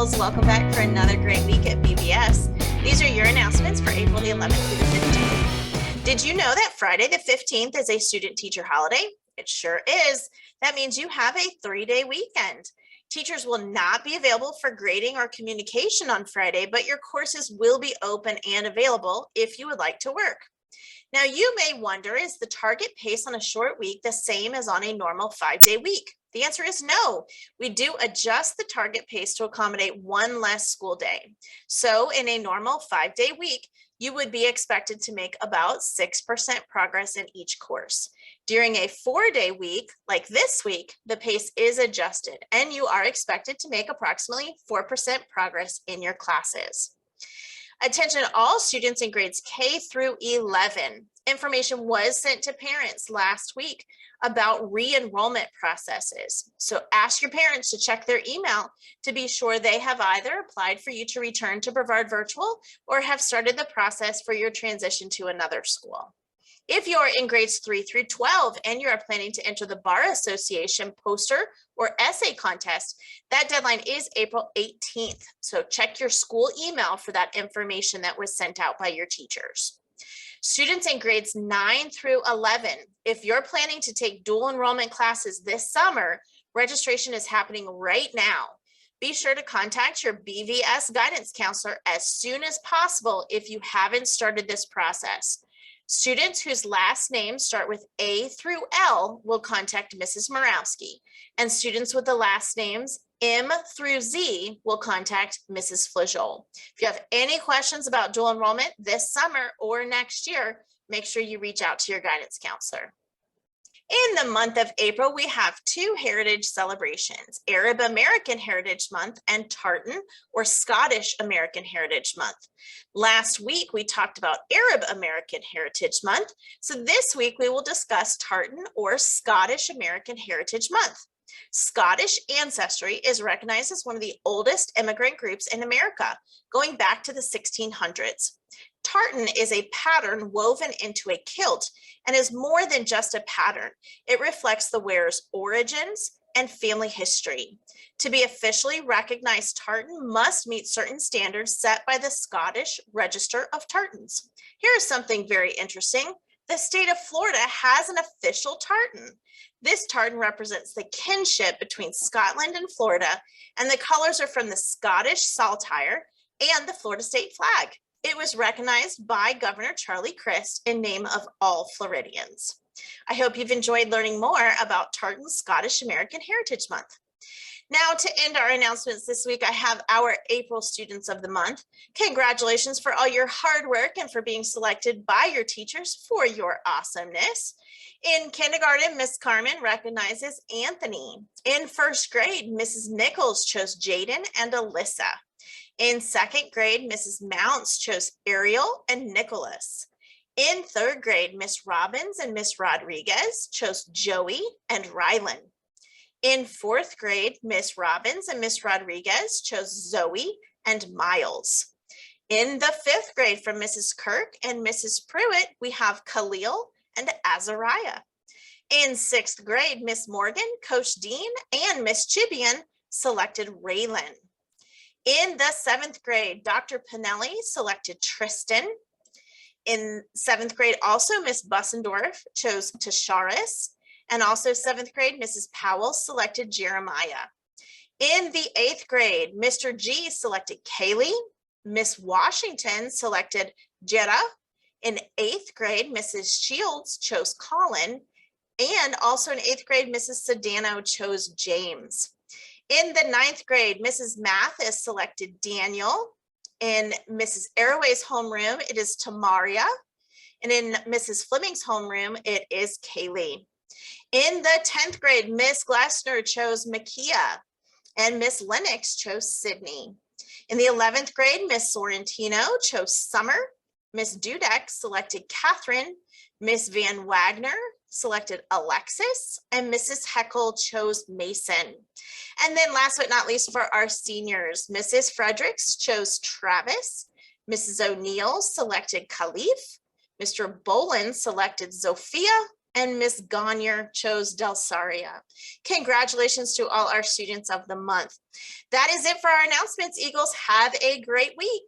Eagles. Welcome back for another great week at BBS. These are your announcements for April the 11th through the 15th. Did you know that Friday the 15th is a student-teacher holiday? It sure is. That means you have a 3-day weekend. Teachers will not be available for grading or communication on Friday, but your courses will be open and available if you would like to work. Now, you may wonder, is the target pace on a short week the same as on a normal 5-day week? The answer is no. We do adjust the target pace to accommodate one less school day. So in a normal 5-day week, you would be expected to make about 6% progress in each course. During a 4-day week, like this week, the pace is adjusted and you are expected to make approximately 4% progress in your classes. Attention all students in grades K through 11. Information was sent to parents last week about re-enrollment processes. So ask your parents to check their email to be sure they have either applied for you to return to Brevard Virtual or have started the process for your transition to another school. If you're in grades 3 through 12 and you are planning to enter the Bar Association poster or essay contest, that deadline is April 18th. So check your school email for that information that was sent out by your teachers. Students in grades 9 through 11, if you're planning to take dual enrollment classes this summer, registration is happening right now. Be sure to contact your BVS guidance counselor as soon as possible if you haven't started this process. Students whose last names start with A through L will contact Mrs. Morawski, and students with the last names M through Z will contact Mrs. Flajol. If you have any questions about dual enrollment this summer or next year, make sure you reach out to your guidance counselor. In the month of April, we have 2 heritage celebrations, Arab American Heritage Month and Tartan or Scottish American Heritage Month. Last week, we talked about Arab American Heritage Month. So this week, we will discuss Tartan or Scottish American Heritage Month. Scottish ancestry is recognized as one of the oldest immigrant groups in America, going back to the 1600s. Tartan is a pattern woven into a kilt and is more than just a pattern. It reflects the wearer's origins and family history. To be officially recognized, tartan must meet certain standards set by the Scottish Register of Tartans. Here's something very interesting. The state of Florida has an official tartan. This tartan represents the kinship between Scotland and Florida, and the colors are from the Scottish saltire and the Florida state flag. It was recognized by Governor Charlie Crist in name of all Floridians. I hope you've enjoyed learning more about Tartan Scottish American Heritage Month. Now, to end our announcements this week, I have our April Students of the Month. Congratulations for all your hard work and for being selected by your teachers for your awesomeness. In kindergarten, Miss Carmen recognizes Anthony. In first grade, Mrs. Nichols chose Jaden and Alyssa. In second grade, Mrs. Mounts chose Ariel and Nicholas. In third grade, Miss Robbins and Miss Rodriguez chose Joey and Rylan. In fourth grade, Miss Robbins and Miss Rodriguez chose Zoe and Miles. In the fifth grade, from Mrs. Kirk and Mrs. Pruitt, we have Khalil and Azariah. In sixth grade, Miss Morgan, Coach Dean, and Miss Chibian selected Raylan. In the seventh grade, Dr. Pinelli selected Tristan. In seventh grade, also Miss Bussendorf chose Tasharis. And also seventh grade, Mrs. Powell selected Jeremiah. In the eighth grade, Mr. G selected Kaylee. Miss Washington selected Jetta. In eighth grade, Mrs. Shields chose Colin. And also in eighth grade, Mrs. Sedano chose James. In the ninth grade, Mrs. Mathis selected Daniel. In Mrs. Arroway's homeroom, it is Tamaria. And in Mrs. Fleming's homeroom, it is Kaylee. In the 10th grade, Miss Glassner chose Makia, and Miss Lennox chose Sydney. In the 11th grade, Miss Sorrentino chose Summer. Miss Dudek selected Catherine. Miss Van Wagner selected Alexis, and Mrs. Heckle chose Mason. And then last but not least, for our seniors, Mrs. Fredericks chose Travis. Mrs. O'Neill selected Khalif. Mr. Bolin selected Zofia, and Miss Gonier chose Delsaria. Congratulations to all our students of the month. That is it for our announcements, Eagles. Have a great week.